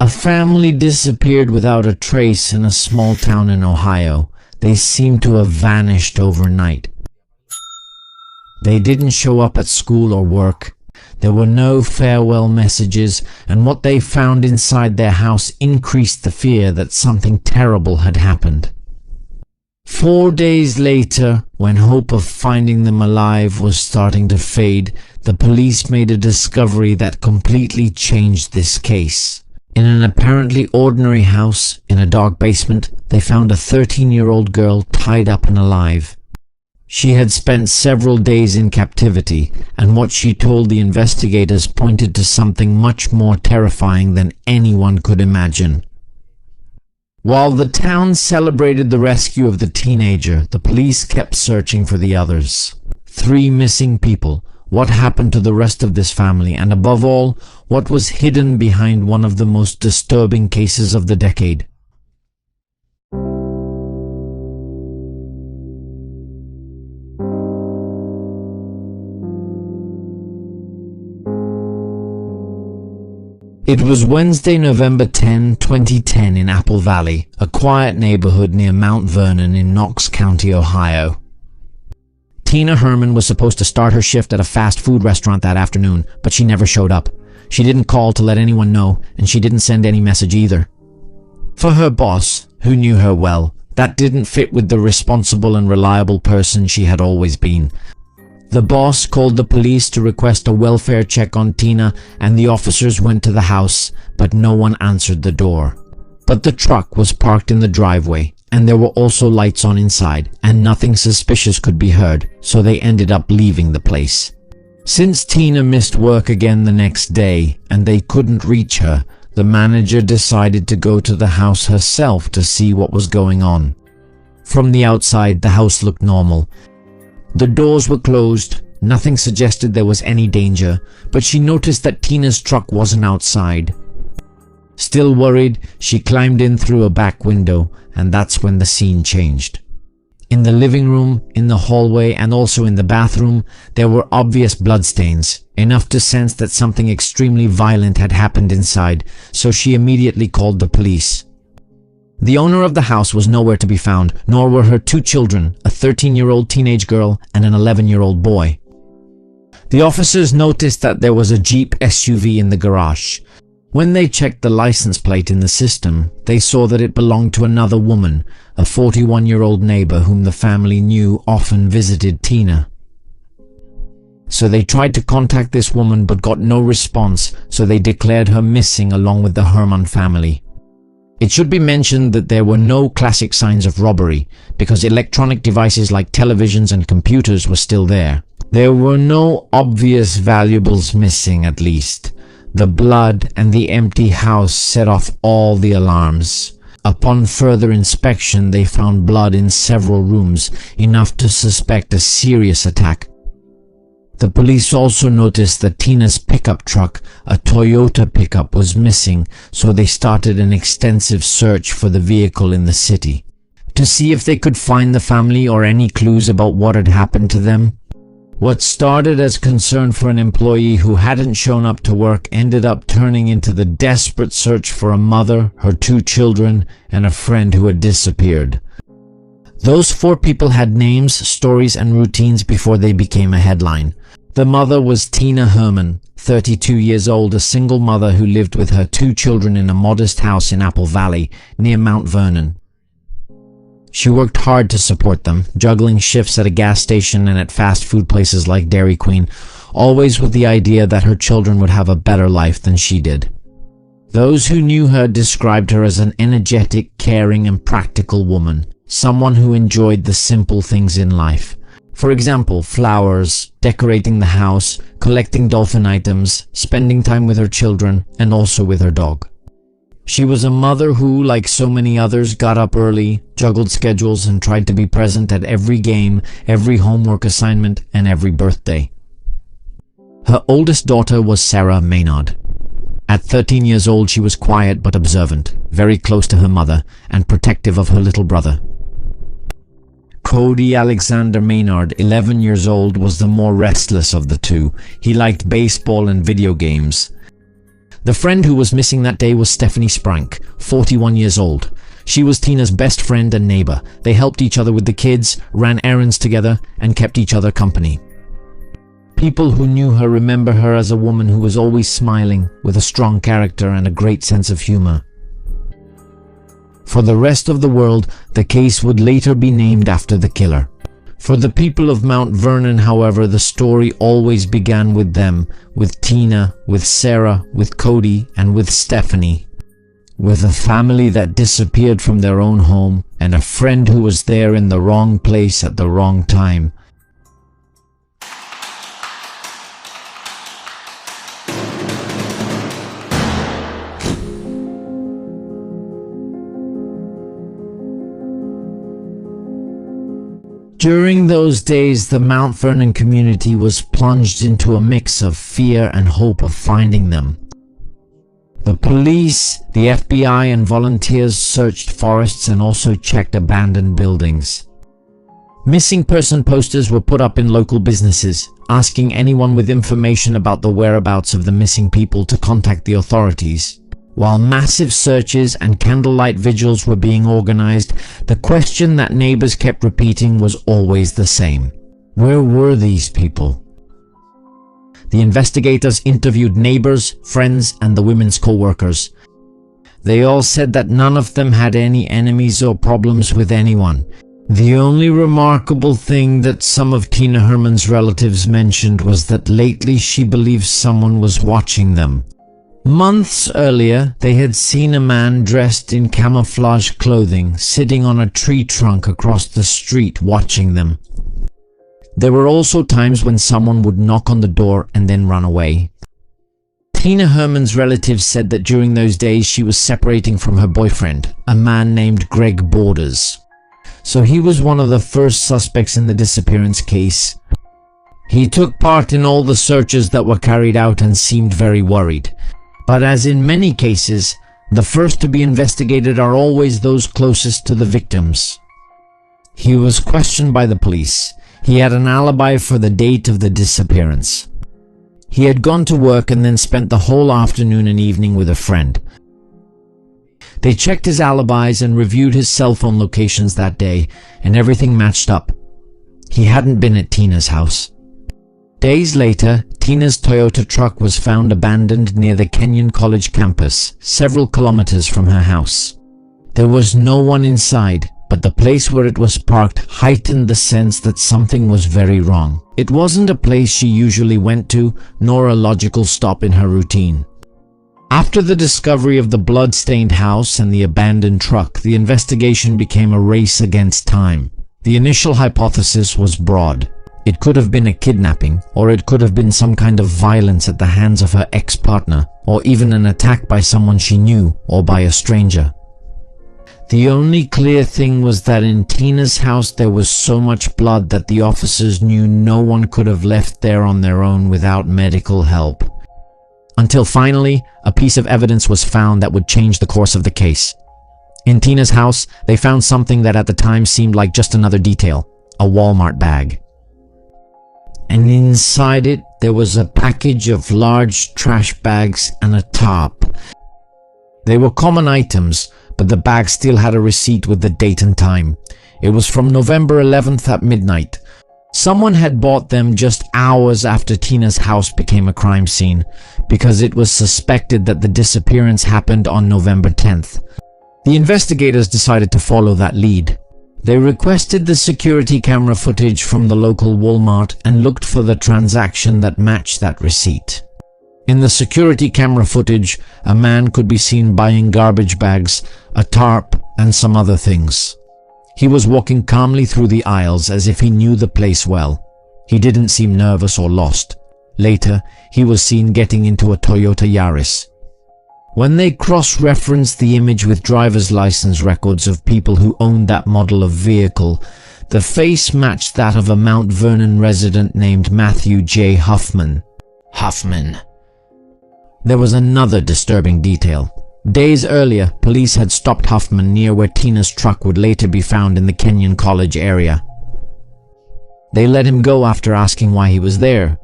A family disappeared without a trace in a small town in Ohio. They seemed to have vanished overnight. They didn't show up at school or work. There were no farewell messages, and what they found inside their house increased the fear that something terrible had happened. 4 days later, when hope of finding them alive was starting to fade, the police made a discovery that completely changed this case. In an apparently ordinary house in a dark basement, they found a 13-year-old girl tied up and alive. She had spent several days in captivity, and what she told the investigators pointed to something much more terrifying than anyone could imagine. While the town celebrated the rescue of the teenager, the police kept searching for the others. 3 missing people. What happened to the rest of this family, and above all, what was hidden behind one of the most disturbing cases of the decade? It was Wednesday, November 10, 2010 in Apple Valley, a quiet neighborhood near Mount Vernon in Knox County, Ohio. Tina Herman was supposed to start her shift at a fast food restaurant that afternoon, but she never showed up. She didn't call to let anyone know, and she didn't send any message either. For her boss, who knew her well, that didn't fit with the responsible and reliable person she had always been. The boss called the police to request a welfare check on Tina, and the officers went to the house, but no one answered the door. But the truck was parked in the driveway, and there were also lights on inside, and nothing suspicious could be heard, so they ended up leaving the place. Since Tina missed work again the next day, and they couldn't reach her, the manager decided to go to the house herself to see what was going on. From the outside, the house looked normal. The doors were closed, nothing suggested there was any danger, but she noticed that Tina's truck wasn't outside. Still worried, she climbed in through a back window, and that's when the scene changed. In the living room, in the hallway, and also in the bathroom, there were obvious bloodstains, enough to sense that something extremely violent had happened inside, so she immediately called the police. The owner of the house was nowhere to be found, nor were her 2 children, a 13-year-old teenage girl and an 11-year-old boy. The officers noticed that there was a Jeep SUV in the garage. When they checked the license plate in the system, they saw that it belonged to another woman, a 41-year-old neighbor whom the family knew often visited Tina. So they tried to contact this woman but got no response, so they declared her missing along with the Herman family. It should be mentioned that there were no classic signs of robbery, because electronic devices like televisions and computers were still there. There were no obvious valuables missing, at least. The blood and the empty house set off all the alarms. Upon further inspection, they found blood in several rooms, enough to suspect a serious attack. The police also noticed that Tina's pickup truck, a Toyota pickup, was missing, so they started an extensive search for the vehicle in the city, to see if they could find the family or any clues about what had happened to them. What started as concern for an employee who hadn't shown up to work ended up turning into the desperate search for a mother, her 2 children, and a friend who had disappeared. Those 4 people had names, stories, and routines before they became a headline. The mother was Tina Herman, 32 years old, a single mother who lived with her 2 children in a modest house in Apple Valley, near Mount Vernon. She worked hard to support them, juggling shifts at a gas station and at fast food places like Dairy Queen, always with the idea that her children would have a better life than she did. Those who knew her described her as an energetic, caring, and practical woman, someone who enjoyed the simple things in life. For example, flowers, decorating the house, collecting dolphin items, spending time with her children, and also with her dog. She was a mother who, like so many others, got up early, juggled schedules, and tried to be present at every game, every homework assignment, and every birthday. Her oldest daughter was Sarah Maynard. At 13 years old, she was quiet but observant, very close to her mother, and protective of her little brother. Cody Alexander Maynard, 11 years old, was the more restless of the 2. He liked baseball and video games. The friend who was missing that day was Stephanie Sprank, 41 years old. She was Tina's best friend and neighbor. They helped each other with the kids, ran errands together, and kept each other company. People who knew her remember her as a woman who was always smiling, with a strong character and a great sense of humor. For the rest of the world, the case would later be named after the killer. For the people of Mount Vernon, however, the story always began with them, with Tina, with Sarah, with Cody, and with Stephanie. With a family that disappeared from their own home, and a friend who was there in the wrong place at the wrong time. During those days, the Mount Vernon community was plunged into a mix of fear and hope of finding them. The police, the FBI, and volunteers searched forests and also checked abandoned buildings. Missing person posters were put up in local businesses, asking anyone with information about the whereabouts of the missing people to contact the authorities. While massive searches and candlelight vigils were being organized, the question that neighbors kept repeating was always the same. Where were these people? The investigators interviewed neighbors, friends, and the women's co-workers. They all said that none of them had any enemies or problems with anyone. The only remarkable thing that some of Tina Herman's relatives mentioned was that lately she believes someone was watching them. Months earlier, they had seen a man dressed in camouflage clothing sitting on a tree trunk across the street watching them. There were also times when someone would knock on the door and then run away. Tina Herman's relatives said that during those days she was separating from her boyfriend, a man named Greg Borders. So he was one of the first suspects in the disappearance case. He took part in all the searches that were carried out and seemed very worried. But as in many cases, the first to be investigated are always those closest to the victims. He was questioned by the police. He had an alibi for the date of the disappearance. He had gone to work and then spent the whole afternoon and evening with a friend. They checked his alibis and reviewed his cell phone locations that day, and everything matched up. He hadn't been at Tina's house. Days later, Tina's Toyota truck was found abandoned near the Kenyon College campus, several kilometers from her house. There was no one inside, but the place where it was parked heightened the sense that something was very wrong. It wasn't a place she usually went to, nor a logical stop in her routine. After the discovery of the blood-stained house and the abandoned truck, the investigation became a race against time. The initial hypothesis was broad. It could have been a kidnapping, or it could have been some kind of violence at the hands of her ex-partner, or even an attack by someone she knew, or by a stranger. The only clear thing was that in Tina's house there was so much blood that the officers knew no one could have left there on their own without medical help. Until finally, a piece of evidence was found that would change the course of the case. In Tina's house, they found something that at the time seemed like just another detail, a Walmart bag. And inside it, there was a package of large trash bags and a tarp. They were common items, but the bag still had a receipt with the date and time. It was from November 11th at midnight. Someone had bought them just hours after Tina's house became a crime scene, because it was suspected that the disappearance happened on November 10th. The investigators decided to follow that lead. They requested the security camera footage from the local Walmart and looked for the transaction that matched that receipt. In the security camera footage, a man could be seen buying garbage bags, a tarp, and some other things. He was walking calmly through the aisles as if he knew the place well. He didn't seem nervous or lost. Later, he was seen getting into a Toyota Yaris. When they cross-referenced the image with driver's license records of people who owned that model of vehicle, the face matched that of a Mount Vernon resident named Matthew J. Hoffman. There was another disturbing detail. Days earlier, police had stopped Hoffman near where Tina's truck would later be found in the Kenyon College area. They let him go after asking why he was there.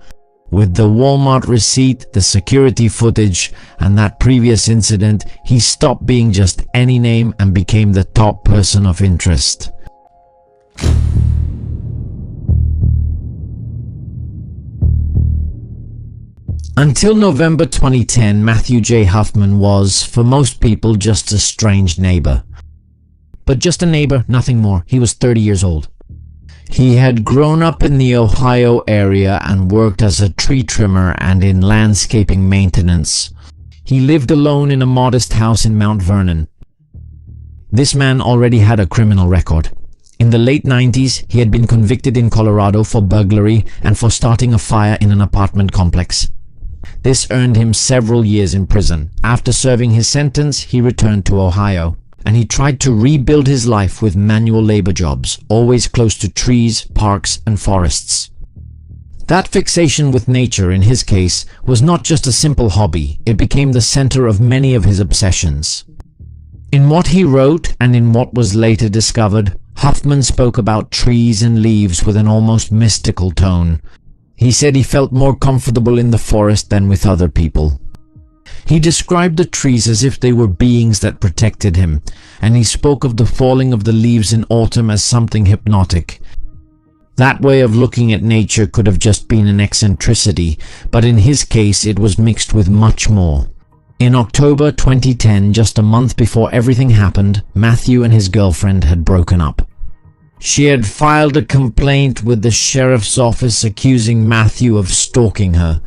With the Walmart receipt, the security footage, and that previous incident, he stopped being just any name and became the top person of interest. Until November 2010, Matthew J. Hoffman was, for most people, just a strange neighbor. But just a neighbor, nothing more. He was 30 years old. He had grown up in the Ohio area and worked as a tree trimmer and in landscaping maintenance. He lived alone in a modest house in Mount Vernon. This man already had a criminal record. In the late 90s, he had been convicted in Colorado for burglary and for starting a fire in an apartment complex. This earned him several years in prison. After serving his sentence, he returned to Ohio, and he tried to rebuild his life with manual labor jobs, always close to trees, parks, and forests. That fixation with nature, in his case, was not just a simple hobby. It became the center of many of his obsessions. In what he wrote, and in what was later discovered, Hoffman spoke about trees and leaves with an almost mystical tone. He said he felt more comfortable in the forest than with other people. He described the trees as if they were beings that protected him, and he spoke of the falling of the leaves in autumn as something hypnotic. That way of looking at nature could have just been an eccentricity, but in his case it was mixed with much more. In October 2010, just a month before everything happened, Matthew and his girlfriend had broken up. She had filed a complaint with the sheriff's office accusing Matthew of stalking her.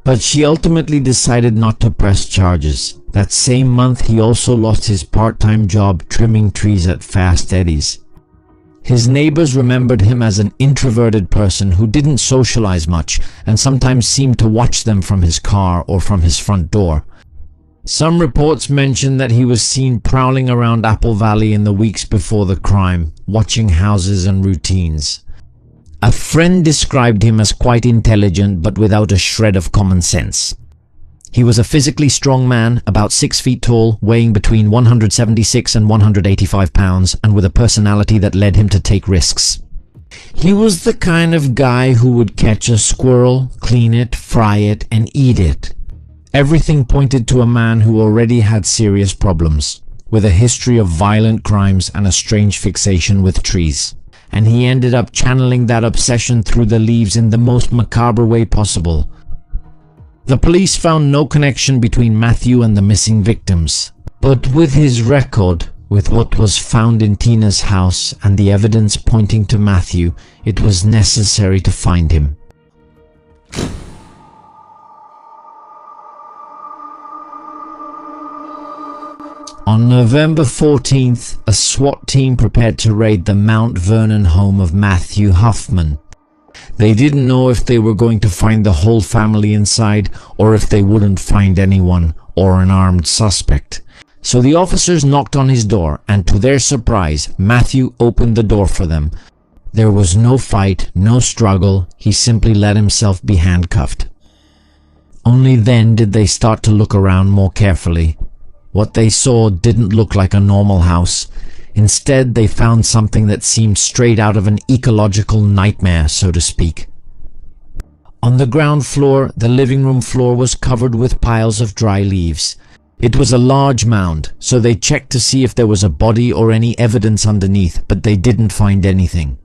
But she ultimately decided not to press charges. That same month, he also lost his part-time job trimming trees at Fast Eddie's. His neighbors remembered him as an introverted person who didn't socialize much and sometimes seemed to watch them from his car or from his front door. Some reports mentioned that he was seen prowling around Apple Valley in the weeks before the crime, watching houses and routines. A friend described him as quite intelligent but without a shred of common sense. He was a physically strong man, about 6 feet tall, weighing between 176 and 185 pounds, and with a personality that led him to take risks. He was the kind of guy who would catch a squirrel, clean it, fry it, and eat it. Everything pointed to a man who already had serious problems, with a history of violent crimes and a strange fixation with trees. And he ended up channeling that obsession through the leaves in the most macabre way possible. The police found no connection between Matthew and the missing victims, but with his record, with what was found in Tina's house and the evidence pointing to Matthew, it was necessary to find him. On November 14th, a SWAT team prepared to raid the Mount Vernon home of Matthew Hoffman. They didn't know if they were going to find the whole family inside or if they wouldn't find anyone or an armed suspect. So the officers knocked on his door, and to their surprise, Matthew opened the door for them. There was no fight, no struggle. He simply let himself be handcuffed. Only then did they start to look around more carefully. What they saw didn't look like a normal house. Instead, they found something that seemed straight out of an ecological nightmare, so to speak. On the ground floor, the living room floor was covered with piles of dry leaves. It was a large mound, so they checked to see if there was a body or any evidence underneath, but they didn't find anything.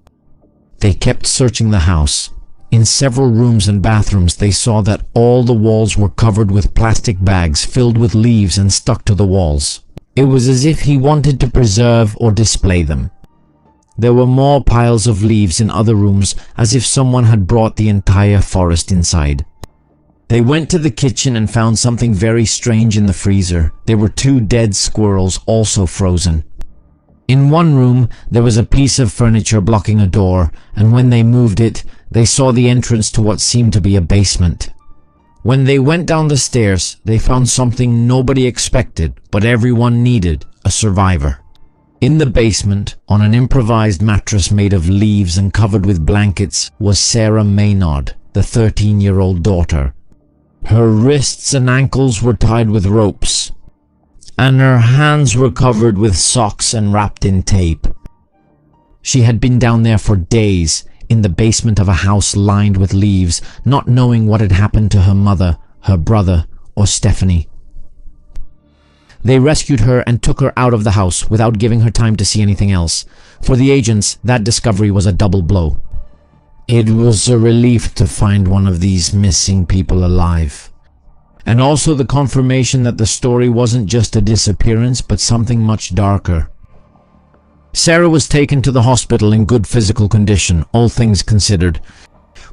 They kept searching the house. In several rooms and bathrooms, they saw that all the walls were covered with plastic bags filled with leaves and stuck to the walls. It was as if he wanted to preserve or display them. There were more piles of leaves in other rooms, as if someone had brought the entire forest inside. They went to the kitchen and found something very strange in the freezer. There were 2 dead squirrels, also frozen. In one room, there was a piece of furniture blocking a door, and when they moved it, they saw the entrance to what seemed to be a basement. When they went down the stairs, they found something nobody expected, but everyone needed: a survivor. In the basement, on an improvised mattress made of leaves and covered with blankets, was Sarah Maynard, the 13-year-old daughter. Her wrists and ankles were tied with ropes, and her hands were covered with socks and wrapped in tape. She had been down there for days. in the basement of a house lined with leaves, not knowing what had happened to her mother, her brother, or Stephanie. They rescued her and took her out of the house without giving her time to see anything else. For the agents, that discovery was a double blow. It was a relief to find one of these missing people alive. And also the confirmation that the story wasn't just a disappearance, but something much darker. Sarah was taken to the hospital in good physical condition, all things considered,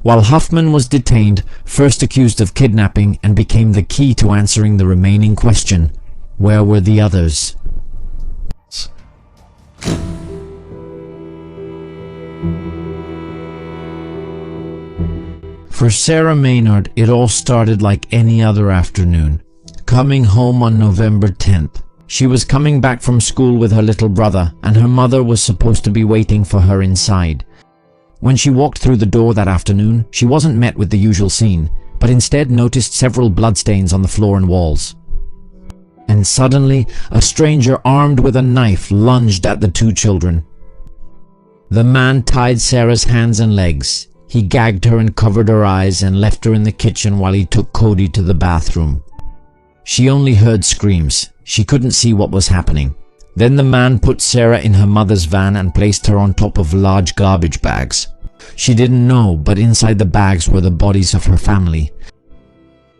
while Hoffman was detained, first accused of kidnapping, and became the key to answering the remaining question: where were the others? For Sarah Maynard, it all started like any other afternoon. Coming home on November 10th. She was coming back from school with her little brother, and her mother was supposed to be waiting for her inside. When she walked through the door that afternoon, she wasn't met with the usual scene, but instead noticed several bloodstains on the floor and walls. And suddenly, a stranger armed with a knife lunged at the two children. The man tied Sarah's hands and legs. He gagged her and covered her eyes and left her in the kitchen while he took Cody to the bathroom. She only heard screams. She couldn't see what was happening. Then the man put Sarah in her mother's van and placed her on top of large garbage bags. She didn't know, but inside the bags were the bodies of her family.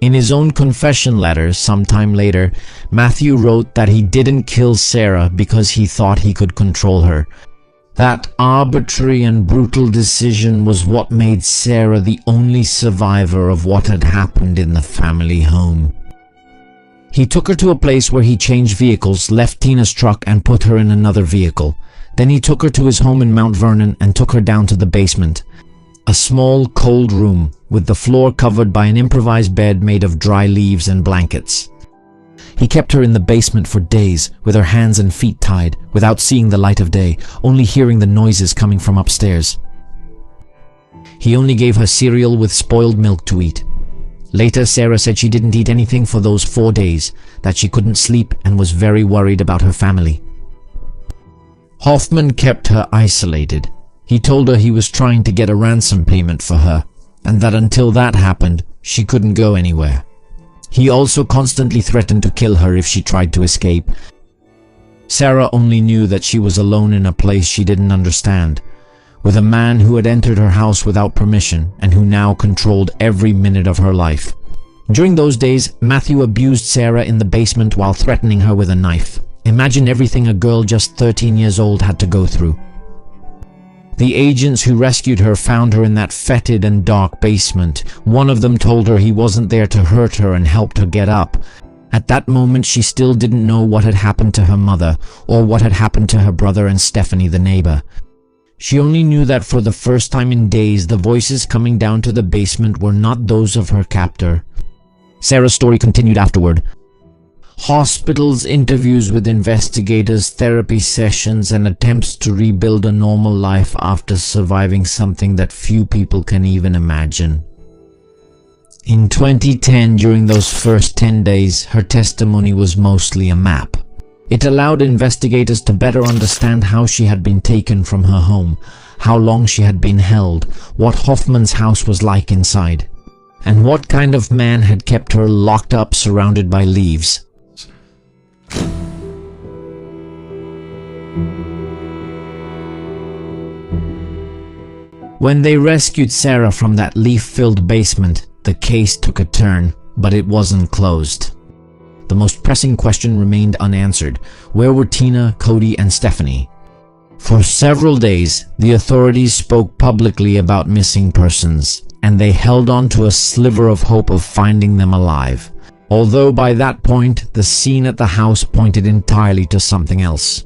In his own confession letter sometime later, Matthew wrote that he didn't kill Sarah because he thought he could control her. That arbitrary and brutal decision was what made Sarah the only survivor of what had happened in the family home. He took her to a place where he changed vehicles, left Tina's truck and put her in another vehicle. Then he took her to his home in Mount Vernon and took her down to the basement. A small, cold room, with the floor covered by an improvised bed made of dry leaves and blankets. He kept her in the basement for days, with her hands and feet tied, without seeing the light of day, only hearing the noises coming from upstairs. He only gave her cereal with spoiled milk to eat. Later, Sarah said she didn't eat anything for those 4 days, that she couldn't sleep and was very worried about her family. Hoffman kept her isolated. He told her he was trying to get a ransom payment for her, and that until that happened, she couldn't go anywhere. He also constantly threatened to kill her if she tried to escape. Sarah only knew that she was alone in a place she didn't understand, with a man who had entered her house without permission and who now controlled every minute of her life. During those days, Matthew abused Sarah in the basement while threatening her with a knife. Imagine everything a girl just 13 years old had to go through. The agents who rescued her found her in that fetid and dark basement. One of them told her he wasn't there to hurt her and helped her get up. At that moment, she still didn't know what had happened to her mother or what had happened to her brother and Stephanie, the neighbor. She only knew that for the first time in days, the voices coming down to the basement were not those of her captor. Sarah's story continued afterward. Hospitals, interviews with investigators, therapy sessions, and attempts to rebuild a normal life after surviving something that few people can even imagine. In 2010, during those first 10 days, her testimony was mostly a map. It allowed investigators to better understand how she had been taken from her home, how long she had been held, what Hoffman's house was like inside, and what kind of man had kept her locked up surrounded by leaves. When they rescued Sarah from that leaf-filled basement, the case took a turn, but it wasn't closed. The most pressing question remained unanswered. Where were Tina, Cody, and Stephanie? For several days, the authorities spoke publicly about missing persons, and they held on to a sliver of hope of finding them alive. Although by that point, the scene at the house pointed entirely to something else.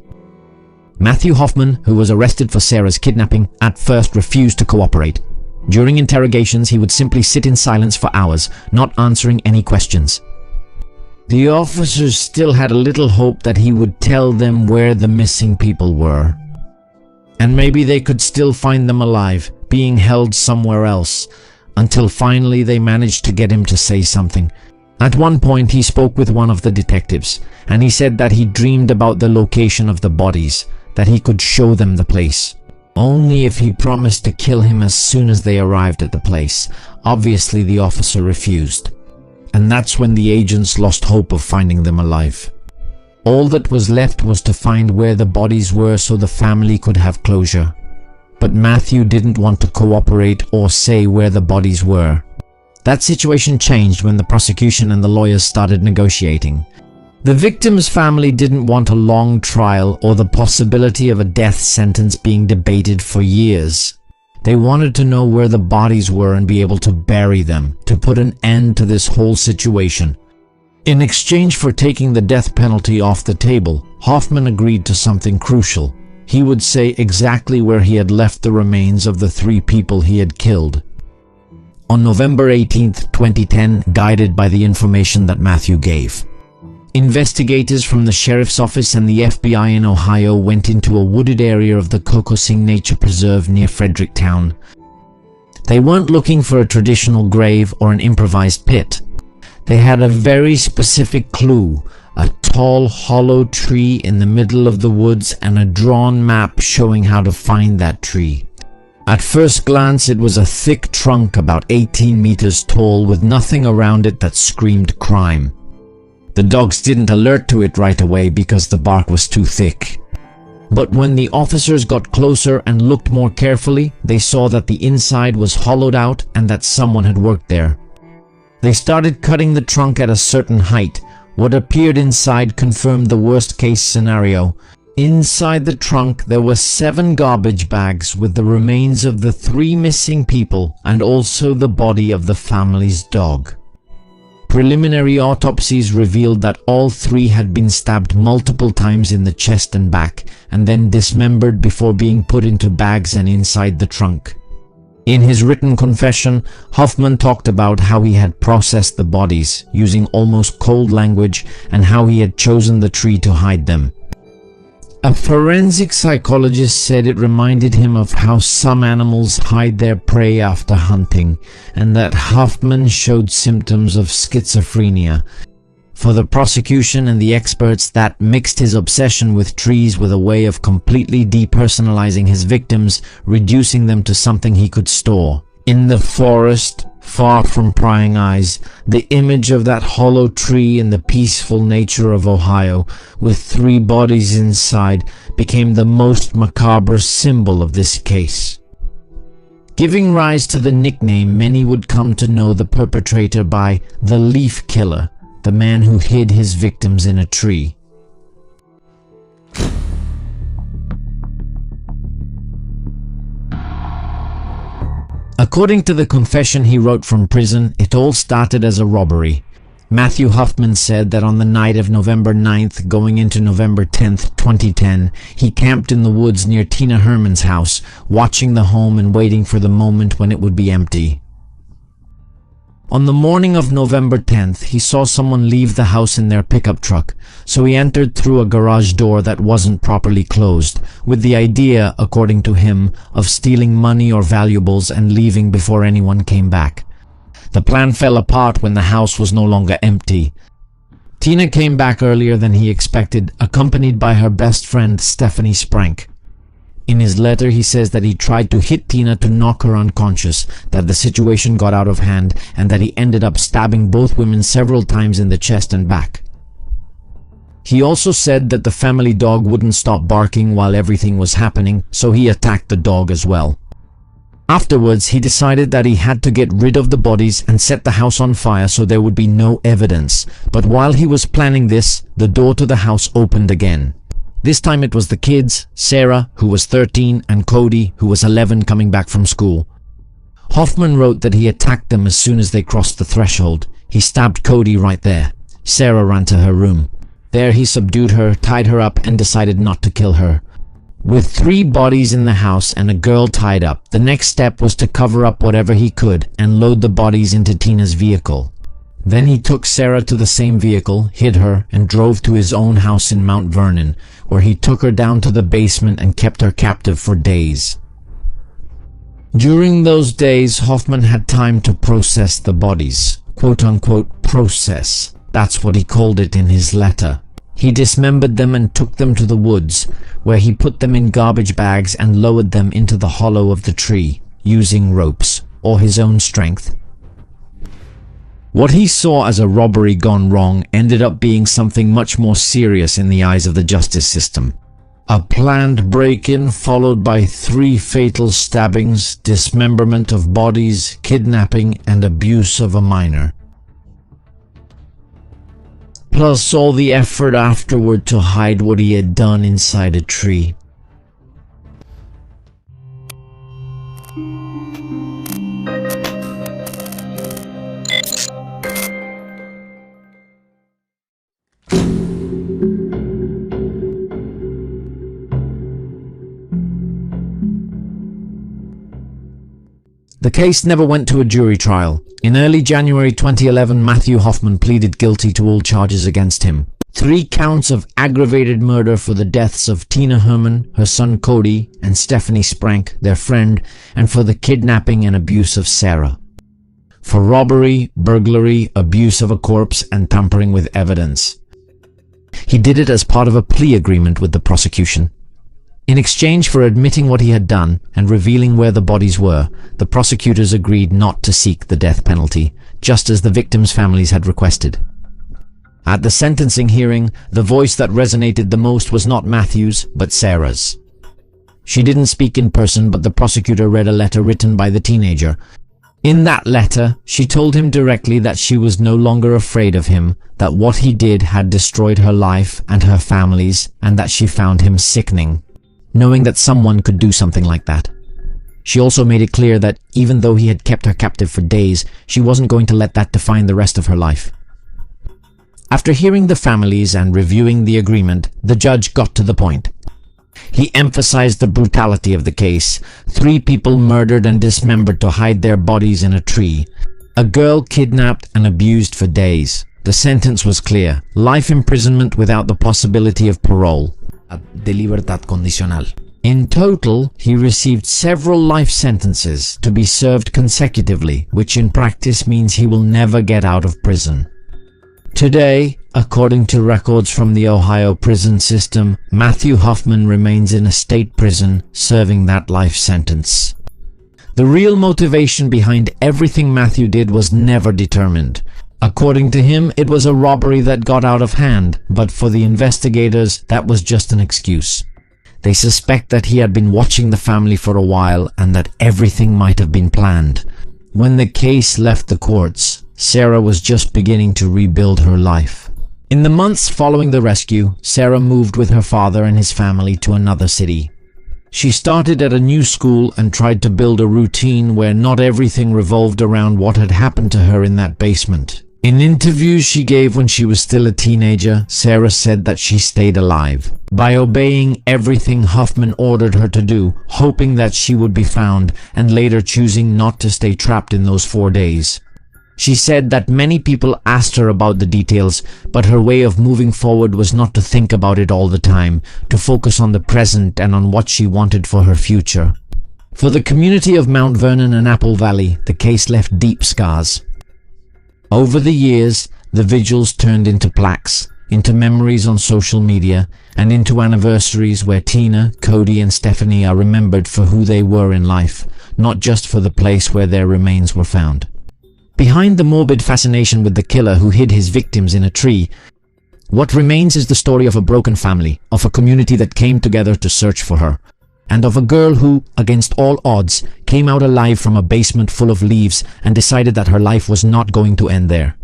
Matthew Hoffman, who was arrested for Sarah's kidnapping, at first refused to cooperate. During interrogations, he would simply sit in silence for hours, not answering any questions. The officers still had a little hope that he would tell them where the missing people were. And maybe they could still find them alive, being held somewhere else, until finally they managed to get him to say something. At one point, he spoke with one of the detectives, and he said that he dreamed about the location of the bodies, that he could show them the place. only if he promised to kill him as soon as they arrived at the place. Obviously, the officer refused. And that's when the agents lost hope of finding them alive. All that was left was to find where the bodies were so the family could have closure. But Matthew didn't want to cooperate or say where the bodies were. That situation changed when the prosecution and the lawyers started negotiating. The victim's family didn't want a long trial or the possibility of a death sentence being debated for years. They wanted to know where the bodies were and be able to bury them, to put an end to this whole situation. In exchange for taking the death penalty off the table, Hoffman agreed to something crucial. He would say exactly where he had left the remains of the 3 people he had killed. On November 18, 2010, guided by the information that Matthew gave, investigators from the sheriff's office and the FBI in Ohio went into a wooded area of the Kokosing Nature Preserve near Fredericktown. They weren't looking for a traditional grave or an improvised pit. They had a very specific clue: a tall, hollow tree in the middle of the woods and a drawn map showing how to find that tree. At first glance, it was a thick trunk about 18 meters tall with nothing around it that screamed crime. The dogs didn't alert to it right away because the bark was too thick. But when the officers got closer and looked more carefully, they saw that the inside was hollowed out and that someone had worked there. They started cutting the trunk at a certain height. What appeared inside confirmed the worst-case scenario. Inside the trunk there were 7 garbage bags with the remains of the 3 missing people and also the body of the family's dog. Preliminary autopsies revealed that all 3 had been stabbed multiple times in the chest and back, and then dismembered before being put into bags and inside the trunk. In his written confession, Hoffman talked about how he had processed the bodies, using almost cold language, and how he had chosen the tree to hide them. A forensic psychologist said it reminded him of how some animals hide their prey after hunting, and that Hoffman showed symptoms of schizophrenia. For the prosecution and the experts, that mixed his obsession with trees with a way of completely depersonalizing his victims, reducing them to something he could store. In the forest, far from prying eyes, the image of that hollow tree in the peaceful nature of Ohio, with 3 bodies inside, became the most macabre symbol of this case. Giving rise to the nickname many would come to know the perpetrator by the Leaf Killer, the man who hid his victims in a tree. According to the confession he wrote from prison, it all started as a robbery. Matthew Hoffman said that on the night of November 9th, going into November 10th, 2010, he camped in the woods near Tina Herman's house, watching the home and waiting for the moment when it would be empty. On the morning of November 10th, he saw someone leave the house in their pickup truck, so he entered through a garage door that wasn't properly closed, with the idea, according to him, of stealing money or valuables and leaving before anyone came back. The plan fell apart when the house was no longer empty. Tina came back earlier than he expected, accompanied by her best friend Stephanie Sprank. In his letter, he says that he tried to hit Tina to knock her unconscious, that the situation got out of hand, and that he ended up stabbing both women several times in the chest and back. He also said that the family dog wouldn't stop barking while everything was happening, so he attacked the dog as well. Afterwards, he decided that he had to get rid of the bodies and set the house on fire so there would be no evidence. But while he was planning this, the door to the house opened again. This time it was the kids, Sarah, who was 13, and Cody, who was 11, coming back from school. Hoffman wrote that he attacked them as soon as they crossed the threshold. He stabbed Cody right there. Sarah ran to her room. There he subdued her, tied her up, and decided not to kill her. With 3 bodies in the house and a girl tied up, the next step was to cover up whatever he could and load the bodies into Tina's vehicle. Then he took Sarah to the same vehicle, hid her, and drove to his own house in Mount Vernon, where he took her down to the basement and kept her captive for days. During those days, Hoffman had time to process the bodies. Quote-unquote process. That's what he called it in his letter. He dismembered them and took them to the woods, where he put them in garbage bags and lowered them into the hollow of the tree, using ropes or his own strength. What he saw as a robbery gone wrong ended up being something much more serious in the eyes of the justice system. A planned break-in followed by 3 fatal stabbings, dismemberment of bodies, kidnapping, and abuse of a minor. Plus all the effort afterward to hide what he had done inside a tree. The case never went to a jury trial. In early January 2011, Matthew Hoffman pleaded guilty to all charges against him. 3 counts of aggravated murder for the deaths of Tina Herman, her son Cody, and Stephanie Sprank, their friend, and for the kidnapping and abuse of Sarah. For robbery, burglary, abuse of a corpse, and tampering with evidence. He did it as part of a plea agreement with the prosecution. In exchange for admitting what he had done and revealing where the bodies were, the prosecutors agreed not to seek the death penalty, just as the victims' families had requested. At the sentencing hearing, the voice that resonated the most was not Matthew's, but Sarah's. She didn't speak in person, but the prosecutor read a letter written by the teenager. In that letter, she told him directly that she was no longer afraid of him, that what he did had destroyed her life and her family's, and that she found him sickening, knowing that someone could do something like that. She also made it clear that even though he had kept her captive for days, she wasn't going to let that define the rest of her life. After hearing the families and reviewing the agreement, the judge got to the point. He emphasized the brutality of the case. 3 people murdered and dismembered to hide their bodies in a tree. A girl kidnapped and abused for days. The sentence was clear: life imprisonment without the possibility of parole. De libertad condicional. In total, he received several life sentences to be served consecutively, which in practice means he will never get out of prison. Today, according to records from the Ohio prison system, Matthew Hoffman remains in a state prison serving that life sentence. The real motivation behind everything Matthew did was never determined. According to him, it was a robbery that got out of hand, but for the investigators, that was just an excuse. They suspect that he had been watching the family for a while and that everything might have been planned. When the case left the courts, Sarah was just beginning to rebuild her life. In the months following the rescue, Sarah moved with her father and his family to another city. She started at a new school and tried to build a routine where not everything revolved around what had happened to her in that basement. In interviews she gave when she was still a teenager, Sarah said that she stayed alive by obeying everything Hoffman ordered her to do, hoping that she would be found, and later choosing not to stay trapped in those 4 days. She said that many people asked her about the details, but her way of moving forward was not to think about it all the time, to focus on the present and on what she wanted for her future. For the community of Mount Vernon and Apple Valley, the case left deep scars. Over the years, the vigils turned into plaques, into memories on social media, and into anniversaries where Tina, Cody, and Stephanie are remembered for who they were in life, not just for the place where their remains were found. Behind the morbid fascination with the killer who hid his victims in a tree, what remains is the story of a broken family, of a community that came together to search for her, and of a girl who, against all odds, came out alive from a basement full of leaves and decided that her life was not going to end there.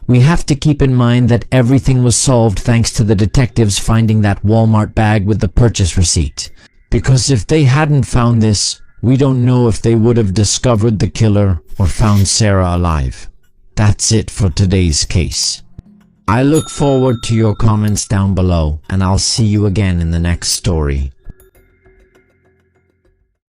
We have to keep in mind that everything was solved thanks to the detectives finding that Walmart bag with the purchase receipt. Because if they hadn't found this, we don't know if they would have discovered the killer or found Sarah alive. That's it for today's case. I look forward to your comments down below, and I'll see you again in the next story.